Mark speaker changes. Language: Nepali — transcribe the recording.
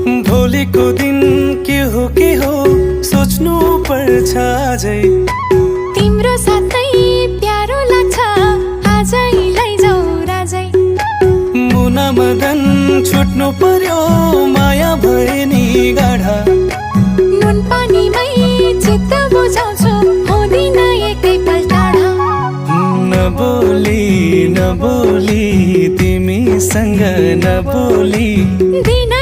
Speaker 1: भोलिको दिन के हो सोच्नु पर्छ अझै।
Speaker 2: तिम्रो साथै प्यारो लाग्छ आजै लैजाऊ राजै।
Speaker 1: मुना मदन छुट्नु पर्यो माया भए नि गाढा।
Speaker 2: नुन पानीमै चित्त बुझाउँछु हुँदिन एकैपल्ट टाढा।
Speaker 1: नबोली तिमीसँग नबोली
Speaker 2: दिन